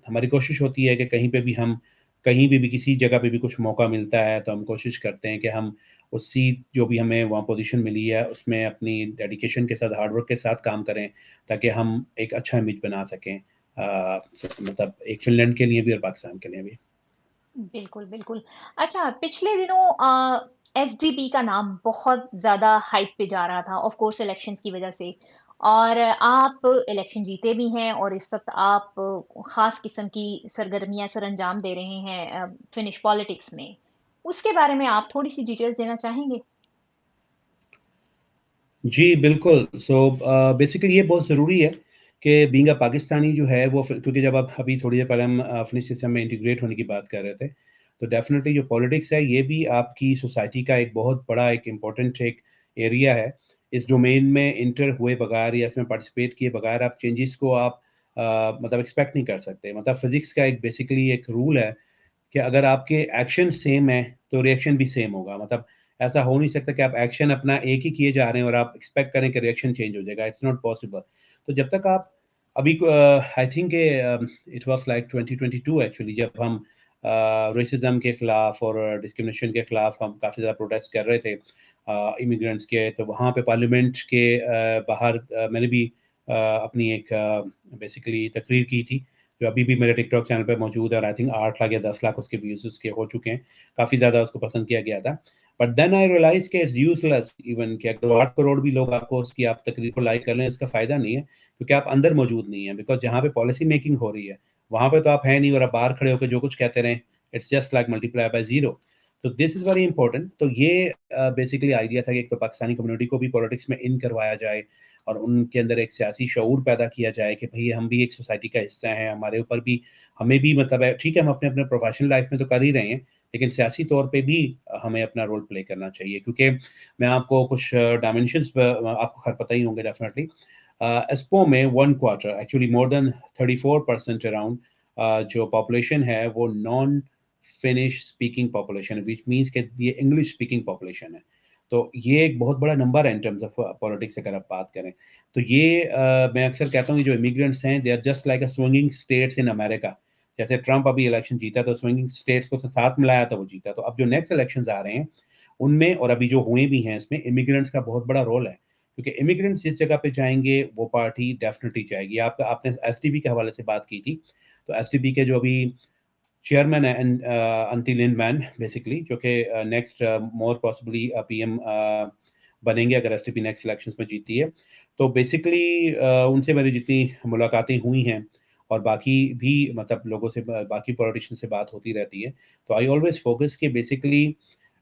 हमारी कोशिश होती है कि कहीं पे भी हम कहीं भी किसी जगह पे भी कुछ मौका मिलता है तो हम कोशिश करते हैं कि हम उस सीट जो भी हमें वहाँ पोजीशन मिली है उसमें अपनी डेडिकेशन के साथ हार्ड वर्क के साथ काम करें ताकि हम एक अच्छा इमेज बना सकें मतलब एक फ़िनलैंड के लिए भी और पाकिस्तान के लिए भी। बिल्कुल, बिल्कुल। अच्छा, पिछले दिनों एसडीपी का नाम बहुत ज़्यादा हाइप पे जा रहा था, ऑफ़ कोर्स इलेक्शंस की वज़ह से। और आप इलेक्शन जीते भी हैं और इस वक़्त आप ख़ास किस्म की सरगर्मियाँ सरअंजाम दे रहे हैं फ़िनिश पॉलिटिक्स में। उसके बारे में आप थोड़ी-सी डिटेल्स देना चाहेंगे? जी, बिल्कुल। सो बेसिकली ये बहुत ज़रूरी है कि बीइंग अ पाकिस्तानी जो है वो फ़िर क्योंकि जब आप अभी थोड़ी देर पहले हम फ़िनिश सिस्टम में इंटीग्रेट होने की बात कर रहे थे, तो डेफ़िनेटली जो पॉलिटिक्स है ये भी आपकी सोसाइटी का एक बहुत बड़ा एक इम्पोर्टेंट एक एरिया है। इस डोमेन में एंटर हुए बगैर या इसमें पार्टिसिपेट किए बगैर आप चेंजेज़ को आप मतलब एक्सपेक्ट नहीं कर सकते। मतलब फ़िज़िक्स का एक बेसिकली एक रूल है कि अगर आपके एक्शन सेम है, तो रिएक्शन भी सेम होगा। मतलब ऐसा हो नहीं सकता कि आप एक्शन अपना एक ही किए जा रहे हैं और आप एक्सपेक्ट करें कि रिएक्शन चेंज हो जाएगा, इट्स नॉट पॉसिबल। तो जब तक आप अभी I think it was like 2022 actually जब हम रेसिज़्म के खिलाफ और डिस्क्रिमिनेशन के खिलाफ हम काफ़ी ज़्यादा प्रोटेस्ट कर रहे थे इमिग्रेंट्स के, तो वहाँ पे पार्लियामेंट के बाहर मैंने भी अपनी एक बेसिकली तकरीर की थी। जो अभी भी मेरे टिकटॉक चैनल पे मौजूद है और आई थिंक 8 लाख या 10 लाख उसके व्यूज़ उसके हो चुके हैं। काफ़ी ज़्यादा उसको पसंद किया गया था। बट देन आई रियलाइज़ कि इट्स यूज़लेस इवन कि अगर 8 करोड़ भी लोग आपको उसकी आप तकरीर को लाइक कर लें, इसका फ़ायदा नहीं है, क्योंकि आप अंदर मौजूद नहीं हैं। बिकॉज़ जहाँ पे पॉलिसी मेकिंग हो रही है, वहाँ पे तो आप हैं नहीं और आप बाहर खड़े होके जो कुछ कहते रहें, it's just like multiply by zero. तो दिस इज़ वेरी इंपोर्टेंट। तो ये बेसिकली आइडिया था कि एक तो पाकिस्तानी कम्युनिटी को भी पॉलिटिक्स में इन करवाया जाए और उनके अंदर एक सियासी शऊर पैदा किया जाए कि भई हम भी एक सोसाइटी का हिस्सा हैं, हमारे ऊपर भी हमें भी मतलब है ठीक है हम अपने-अपने प्रोफ़ेशनल लाइफ़ में तो कर ही रहे हैं, लेकिन सियासी तौर पे भी हमें अपना रोल प्ले करना चाहिए क्योंकि मैं आपको कुछ डायमेंशंस आपको खैर पता ही होंगे डेफ़िनेटली। एस्पो में 1 quarter actually more than 34% around जो पॉपुलेशन है वो नॉन फिनिश स्पीकिंग पॉपुलेशन है, व्हिच मीन्स कि ये इंग्लिश स्पीकिंग पॉपुलेशन है। तो ये एक बहुत बड़ा नंबर है इन टर्म्स ऑफ पॉलिटिक्स अगर आप बात करें। तो ये मैं अक्सर कहता हूँ ये जो इमिग्रेंट्स हैं they are just like a swinging states in America. जैसे ट्रम्प अभी इलेक्शन जीता तो स्विंगिंग स्टेट्स को साथ मिलाया तो वो जीता। तो अब जो नेक्स्ट इलेक्शंस आ रहे हैं, उनमें और अभी जो हुए भी हैं इसमें इमिग्रेंट्स का बहुत बड़ा रोल है। क्योंकि इमिग्रेंट्स जिस जगह पे जाएँगे वो पार्टी डेफिनिटली जाएगी। आपने एसडीपी के हवाले से बात की थी। तो एसडीपी के जो अभी चेयरमैन है अंटी लिंडमैन बेसिकली जो कि नेक्स्ट मोर पॉसिबली पीएम बनेंगे अगर एसडीपी नेक्स्ट इलेक्शंस में जीतती है। तो बेसिकली उनसे मेरी जितनी मुलाकातें हुई हैं और बाकी भी मतलब लोगों से बाकी पॉलिटिशियन से बात होती रहती है। तो आई ऑलवेज़ फोकस कि बेसिकली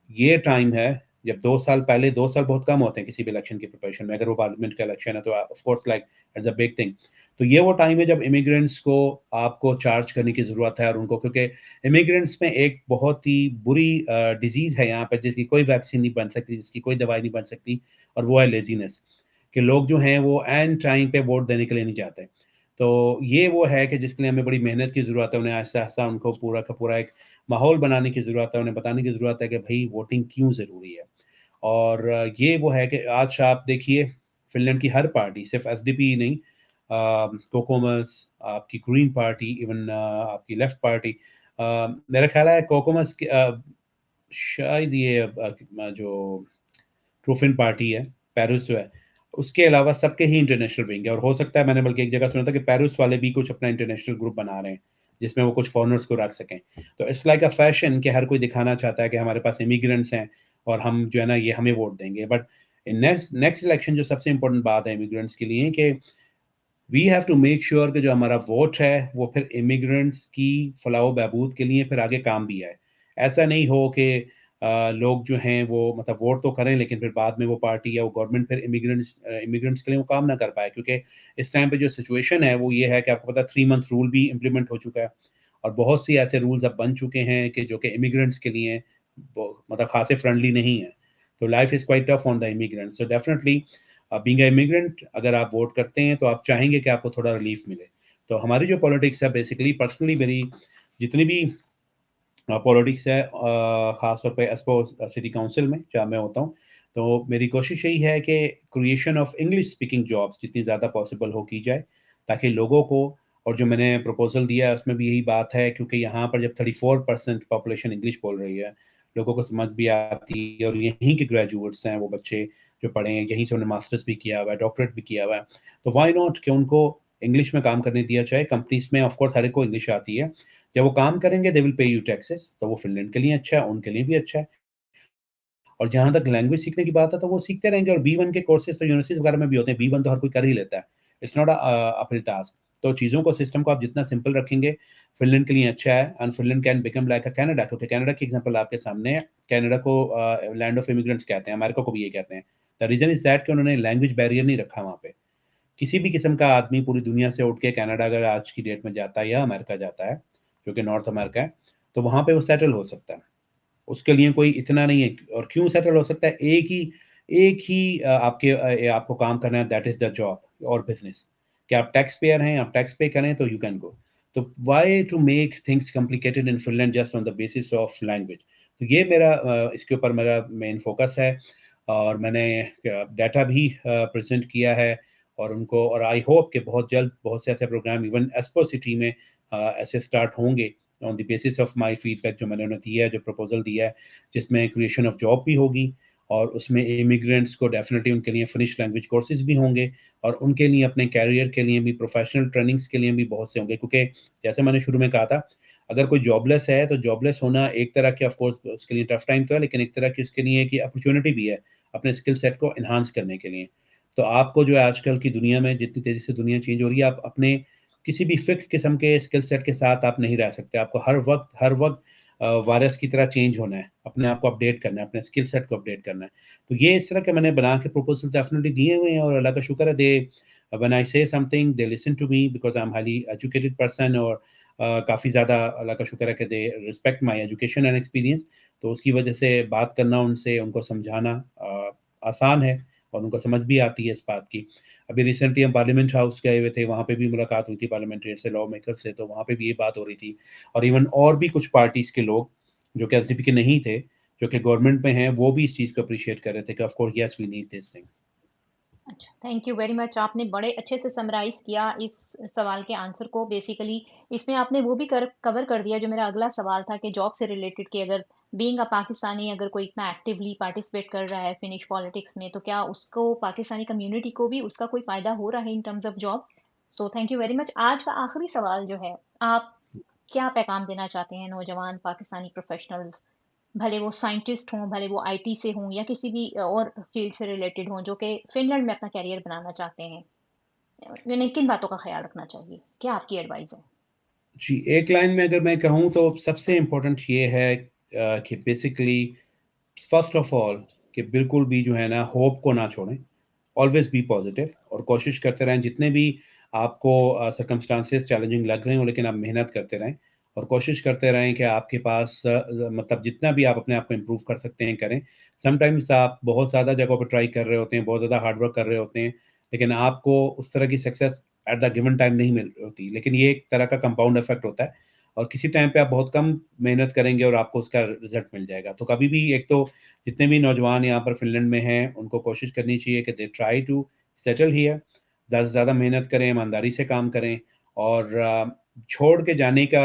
ये टाइम है जब 2 साल पहले 2 साल बहुत कम होते हैं किसी भी इलेक्शन की प्रिपरेशन में। अगर वो पार्लियामेंट का इलेक्शन है तो of course like it's a big thing. तो ये वो टाइम है जब इमिग्रेंट्स को आपको चार्ज करने की ज़रूरत है और उनको क्योंकि इमिग्रेंट्स में एक बहुत ही बुरी डिज़ीज़ है यहाँ पे जिसकी कोई वैक्सीन नहीं बन सकती, जिसकी कोई दवाई नहीं बन सकती और वो है लेज़ीनेस। कि लोग जो हैं वो ऐन टाइम पे वोट देने के लिए नहीं जाते। तो ये वो है कि जिसके लिए हमें बड़ी मेहनत की ज़रूरत है, उन्हें आहिस्ता-आहिस्ता उनको पूरा का पूरा एक माहौल बनाने की ज़रूरत है, उन्हें बताने की ज़रूरत है कि भई वोटिंग क्यों ज़रूरी है। और ये वो है कि आज आप देखिए फ़िनलैंड की हर पार्टी सिर्फ़ एसडीपी ही नहीं कोकोमस, आपकी ग्रीन पार्टी, इवन आपकी लेफ्ट पार्टी मेरा ख़्याल है कोकोमस की शायद ये जो ट्रूफिन पार्टी है, पेरिस जो है, उसके अलावा सबके ही इंटरनेशनल विंग है और हो सकता है मैंने बल्कि एक जगह सुना था कि पेरिस वाले भी कुछ अपना इंटरनेशनल ग्रुप बना रहे हैं, जिसमें वो कुछ फॉरेनर्स को रख सकें। तो इट्स लाइक अ फैशन कि हर कोई दिखाना चाहता है कि हमारे पास इमिग्रेंट्स हैं और हम जो है ना ये हमें वोट देंगे। बट नेक्स्ट नेक्स्ट इलेक्शन जो सबसे इम्पोर्टेंट बात है इमिग्रेंट्स के लिए कि we have to make sure कि जो हमारा वोट है, वो फिर इमिग्रेंट्स की फलाह-ओ-बहबूद के लिए फिर आगे काम भी आए। ऐसा नहीं हो कि लोग जो हैं वो मतलब वोट तो करें लेकिन फिर बाद में वो पार्टी या वो गवर्नमेंट फिर इमिग्रेंट्स के लिए वो काम ना कर पाए क्योंकि इस टाइम पे जो सिचुएशन है वो ये है कि आपको पता है 3 मंथ रूल भी इम्प्लीमेंट हो चुका है और बहुत सी ऐसे रूल्स अब बन चुके हैं कि जो कि इमिग्रेंट्स के लिए मतलब खासे फ्रेंडली नहीं है। तो life is quite tough on the immigrants. So definitely being a immigrant अगर आप वोट करते हैं तो आप चाहेंगे कि आपको थोड़ा रिलीफ मिले। तो हमारी जो पॉलिटिक्स है बेसिकली पर्सनली मेरी जितनी भी पॉलिटिक्स है ख़ास तौर पे एस्पो सिटी काउंसिल में जहाँ मैं होता हूँ, तो मेरी कोशिश यही है कि creation of English speaking jobs जितनी ज़्यादा पॉसिबल हो की जाए, ताकि लोगों को और जो मैंने प्रपोज़ल दिया है उसमें भी यही बात है, क्योंकि यहाँ पर जब 34% पॉपुलेशन इंग्लिश बोल रही है, लोगों को समझ भी आती है और यहीं के ग्रेजुएट्स हैं वो बच्चे जो पढ़े हैं, यहीं से उन्होंने मास्टर्स भी किया हुआ है, डॉक्टरेट भी किया हुआ है। तो व्हाई नॉट कि उनको इंग्लिश में काम करने दिया जाए। कंपनीज़ में ऑफ कोर्स हर एक को इंग्लिश आती है। जब वो काम करेंगे they will pay you taxes, तो वो फिनलैंड के लिए अच्छा है, उनके लिए भी अच्छा है। और जहाँ तक लैंग्वेज सीखने की बात है तो वो सीखते रहेंगे, और बी1 के कोर्सेज़ तो यूनिवर्सिटीज़ वगैरह में भी होते हैं। बी1 तो हर कोई कर ही लेता है। It's not uphill task. तो चीज़ों को, सिस्टम को आप जितना सिंपल रखेंगे, फिनलैंड के लिए अच्छा है, and Finland can become like a Canada, क्योंकि कनाडा की एग्ज़ाम्पल आपके सामने है। कनाडा को लैंड ऑफ इमिग्रेंट्स कहते हैं, अमेरिका को भी ये कहते हैं। द रीज़न इज़ दैट कि उन्होंने लैंग्वेज बैरियर नहीं रखा वहाँ पे। किसी भी किस्म का आदमी पूरी दुनिया से उठ के कनाडा अगर आज की डेट में जाता है या अमेरिका जाता है, जो कि नॉर्थ अमेरिका है, तो वहाँ पे वो सेटल हो सकता है। उसके लिए कोई इतना नहीं है, और क्यों सेटल हो सकता है? एक ही आपको काम करना है, दैट इज़ द जॉब और बिज़नेस। कि आप टैक्स पेयर हैं, आप टैक्स पे करें तो यू कैन गो। तो why to make things complicated in Finland just on the basis of language? तो ये मेरा इसके ऊपर मेरा मेन फ़ोकस है, और मैंने डाटा भी प्रेज़ेंट किया है और उनको, और आई होप कि बहुत जल्द बहुत से ऐसे प्रोग्राम इवन एस्पो सिटी में ऐसे स्टार्ट होंगे on the basis of my feedback जो मैंने उन्हें दिया है, जो प्रपोज़ल दिया है, जिसमें क्रिएशन ऑफ जॉब भी होगी, और उसमें इमिग्रेंट्स को डेफ़िनिटली उनके लिए फिनिश लैंग्वेज कोर्सेज़ भी होंगे, और उनके लिए अपने करियर के लिए भी, प्रोफ़ेशनल ट्रेनिंग्स के लिए भी बहुत से होंगे, क्योंकि जैसे मैंने शुरू में कहा था, अगर कोई जॉबलेस है, तो जॉबलेस होना एक तरह की ऑफ़ कोर्स उसके लिए टफ़ टाइम तो है, लेकिन एक तरह की उसके लिए एक अपॉर्च्युनिटी भी है, अपने स्किल सेट को एनहांस करने के लिए। तो आपको जो है आजकल की दुनिया में जितनी तेज़ी से दुनिया चेंज हो रही है, आप अपने किसी भी फिक्स किस्म के स्किल सेट के साथ आप नहीं रह सकते। आपको हर वक़्त वायरस की तरह चेंज होना है, अपने आप को अपडेट करना है, अपने स्किल सेट को अपडेट करना है। तो ये इस तरह के मैंने बना के प्रपोज़ल डेफ़िनिटली दिए हुए हैं, और अल्लाह का शुक्र है, when I say something they listen to me because I am highly educated person, और काफ़ी ज़्यादा अल्लाह का शुक्र है कि they respect my education and experience. तो उसकी वजह से बात करना उनसे, उनको समझाना आसान है, और उनको समझ भी आती है इस बात की। अभी रिसेंटली हम पार्लियामेंट हाउस गए हुए थे, वहाँ पे भी मुलाकात हुई थी पार्लियामेंटेरियन से, लॉ मेकर से, तो वहाँ पे भी ये बात हो रही थी। और इवन और भी कुछ पार्टीज़ के लोग, जो कि एसडीपी के नहीं थे, जो कि गवर्नमेंट में हैं, वो भी इस चीज़ को एप्रिशिएट कर रहे थे कि of course yes we need this thing. अच्छा, थैंक यू वेरी मच। आपने बड़े अच्छे से समराइज़ किया इस सवाल के आंसर को। बेसिकली इसमें आपने वो भी कवर कर दिया जो मेरा अगला सवाल था कि जॉब से रिलेटेड, कि अगर बीइंग अ पाकिस्तानी अगर कोई इतना एक्टिवली पार्टिसिपेट कर रहा है फिनिश पॉलिटिक्स में, तो क्या उसको, पाकिस्तानी कम्युनिटी को भी उसका कोई फ़ायदा हो रहा है in terms of job? So thank you very much. आज का आखिरी सवाल जो है, आप क्या पैगाम देना चाहते हैं नौजवान पाकिस्तानी प्रोफ़ेशनल्स, भले वो साइंटिस्ट हों, भले वो आईटी से हों या किसी भी और फ़ील्ड से रिलेटेड हों, जो कि फ़िनलैंड में अपना करियर बनाना चाहते हैं? उन्हें किन बातों का ख़्याल रखना चाहिए? क्या आपकी एडवाइस है? जी, एक लाइन में अगर मैं कहूँ तो सबसे इम्पोर्टेंट ये है कि बेसिकली फर्स्ट ऑफ ऑल कि बिल्कुल भी जो है ना होप को ना छोड़ें, ऑलवेज़ बी पॉज़िटिव, और कोशिश करते रहें, जितने भी आपको सर्कमस्टेंसेस चैलेंजिंग लग रहे हों, लेकिन आप मेहनत करते रहें, और कोशिश करते रहें कि आपके पास मतलब जितना भी आप अपने आप को इम्प्रूव कर सकते हैं, करें। समटाइम्स आप बहुत ज़्यादा जगहों पे ट्राई कर रहे होते हैं, बहुत ज़्यादा हार्ड वर्क कर रहे होते हैं, लेकिन आपको उस तरह की success at the given time नहीं मिल होती। लेकिन ये एक तरह का कंपाउंड इफ़ेक्ट होता है, और किसी टाइम पे आप बहुत कम मेहनत करेंगे और आपको उसका रिज़ल्ट मिल जाएगा। तो कभी भी, एक तो जितने भी नौजवान यहाँ पर फ़िनलैंड में हैं, उनको कोशिश करनी चाहिए कि they try to settle here, ज़्यादा से ज़्यादा मेहनत करें, ईमानदारी से काम करें, और छोड़ के जाने का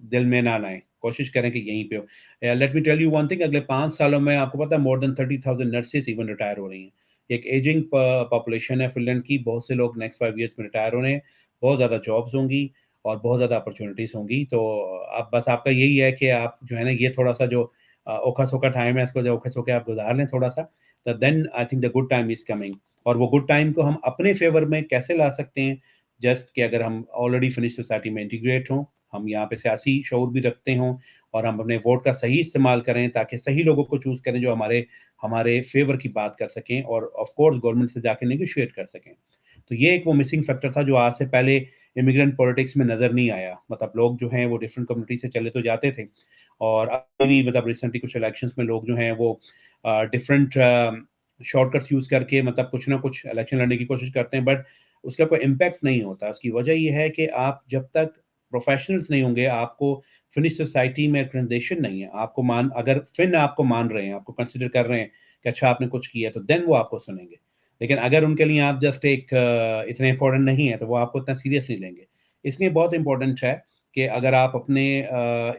दिल में ना लाएँ, कोशिश करें कि यहीं पे हो। Let me tell you one thing, अगले 5 सालों में आपको पता है more than 30,000 nurses even retire हो रही हैं। एक एजिंग पॉपुलेशन है फ़िनलैंड की, बहुत से लोग नेक्स्ट 5 ईयर्स में रिटायर हो रहे हैं, बहुत ज़्यादा जॉब्स होंगी और बहुत ज़्यादा अपॉर्च्युनिटीज़ होंगी। तो अब बस आपका यही है कि आप जो है ना, ये थोड़ा-सा जो ओखा-सोखा टाइम है, इसको जो ओखे सोखे आप गुज़ार लें थोड़ा-सा, तो then I think the good time is coming. और वो गुड टाइम को हम अपने फ़ेवर में कैसे ला सकते हैं? जस्ट कि अगर हम ऑलरेडी फिनिश सोसाइटी में इंटीग्रेट हों, हम यहाँ पे सियासी शऊर भी रखते हों, और हम अपने वोट का सही इस्तेमाल करें, ताकि सही लोगों को चूज़ करें जो हमारे हमारे फ़ेवर की बात कर सकें, और ऑफ़ कोर्स गवर्नमेंट से जाके नेगोशिएट कर सकें। तो ये एक वो मिसिंग फैक्टर था जो आज से पहले इमिग्रेंट पॉलिटिक्स में नज़र नहीं आया। मतलब लोग जो हैं वो डिफरेंट कम्युनिटी से चले तो जाते थे, और अभी मतलब रिसेंटली कुछ इलेक्शंस में लोग जो हैं वो डिफरेंट शॉर्टकट्स यूज़ करके मतलब कुछ ना कुछ इलेक्शन लड़ने की कोशिश करते हैं, बट उसका कोई इम्पैक्ट नहीं होता। उसकी वजह ये है कि आप जब तक प्रोफेशनल्स नहीं होंगे, आपको फिनिश सोसाइटी में एक्रेडिटेशन नहीं है। आपको मान अगर फिन आपको मान रहे हैं, आपको कंसिडर कर रहे हैं कि अच्छा आपने कुछ किया है, तो देन वो आपको सुनेंगे। लेकिन अगर उनके लिए आप जस्ट एक इतने इम्पोर्टेंट नहीं है, तो वो आपको इतना सीरियस नहीं लेंगे। इसलिए बहुत इम्पोर्टेंट है कि अगर आप अपने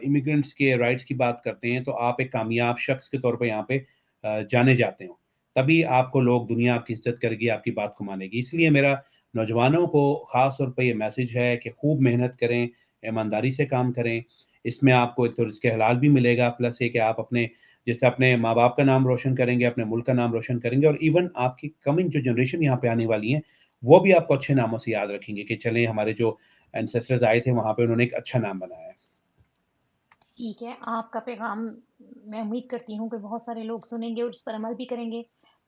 इमिग्रेंट्स के राइट्स की बात करते हैं, तो आप एक कामयाब शख्स के तौर पे यहाँ पे जाने जाते हो। तभी आपको लोग दुनिया आपकी इज़्ज़त करेगी, आपकी बात को मानेगी। इसलिए मेरा नौजवानों को ख़ास तौर पे ये मैसेज है कि खूब मेहनत करें, ईमानदारी से काम करें। इसमें आपको एक तो रिज़्क़ हलाल भी मिलेगा, प्लस ये कि आप अपने जैसे अपने माँ-बाप का नाम रोशन करेंगे, अपने मुल्क का नाम रोशन करेंगे और इवन आपकी कमिंग जो जनरेशन यहाँ पे आने वाली है, वो भी आपको अच्छे नामों से याद रखेंगे कि चलें हमारे जो एंसेस्टर्स आए थे वहाँ पे उन्होंने एक अच्छा नाम बनाया है। ठीक है, आपका पैगाम मैं उम्मीद करती हूँ कि बहुत सारे लोग सुनेंगे और इस पर अमल भी करेंगे।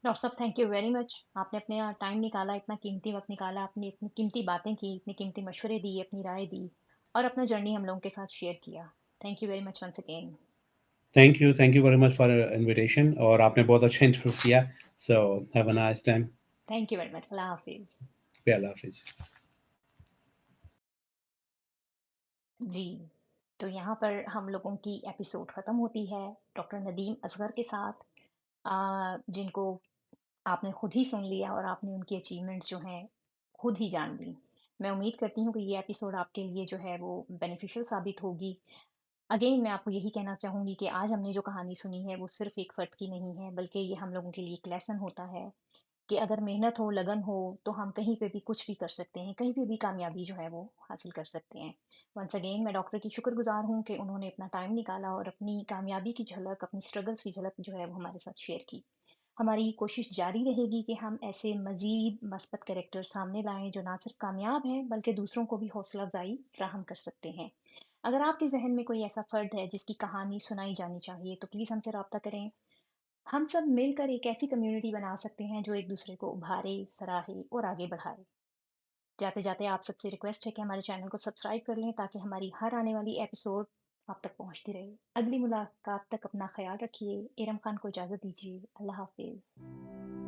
डॉक्टर साहब थैंक यू वेरी मच। आपने अपना टाइम निकाला, इतना कीमती वक़्त निकाला, अपनी इतनी कीमती बातें की, इतने कीमती मशवरे दिए, अपनी राय दी और अपना जर्नी हम लोगों के साथ शेयर किया। Thank you very much once again. Thank you very much for invitation और आपने बहुत अच्छा इंटरव्यू किया। So have a nice time. Thank you very much. अल्लाह हाफ़िज़। अल्लाह हाफ़िज़। जी, तो यहाँ पर हम लोगों की एपिसोड ख़त्म होती है डॉक्टर नदीम असगर के साथ, जिनको आपने खुद ही सुन लिया और आपने उनकी अचीवमेंट्स जो हैं खुद ही जान ली। मैं उम्मीद करती हूँ कि ये एपिसोड आपके लिए जो है वो बेनिफिशियल साबित होगी। अगेन मैं आपको यही कहना चाहूँगी कि आज हमने जो कहानी सुनी है वो सिर्फ़ एक फ़र्द की नहीं है, बल्कि ये हम लोगों के लिए एक लेसन होता है कि अगर मेहनत हो, लगन हो, तो हम कहीं पे भी कुछ भी कर सकते हैं, कहीं पे भी कामयाबी जो है वो हासिल कर सकते हैं। वंस अगेन मैं डॉक्टर की शुक्रगुज़ार हूँ कि उन्होंने अपना टाइम निकाला और अपनी कामयाबी की झलक, अपनी स्ट्रगल्स की झलक जो है वो हमारे साथ शेयर की। हमारी कोशिश जारी रहेगी कि हम ऐसे मज़ीद मस्बत कैरेक्टर सामने लाएँ जो ना सिर्फ कामयाब हैं बल्कि दूसरों को भी हौसला अफ़ज़ाई फ़राहम कर सकते हैं। अगर आपके ज़हन में कोई ऐसा फ़र्द है जिसकी कहानी सुनाई जानी चाहिए तो प्लीज़ हमसे राब्ता करें। हम सब मिलकर एक ऐसी कम्युनिटी बना सकते हैं जो एक दूसरे को उभारे, सराहे और आगे बढ़ाए। जाते-जाते आप सबसे रिक्वेस्ट है कि हमारे चैनल को सब्सक्राइब कर लें ताकि हमारी हर आने वाली एपिसोड आप तक पहुंचती रहे। अगली मुलाकात तक अपना ख्याल रखिए। इरम खान को इजाज़त दीजिए। अल्लाह हाफ़िज़।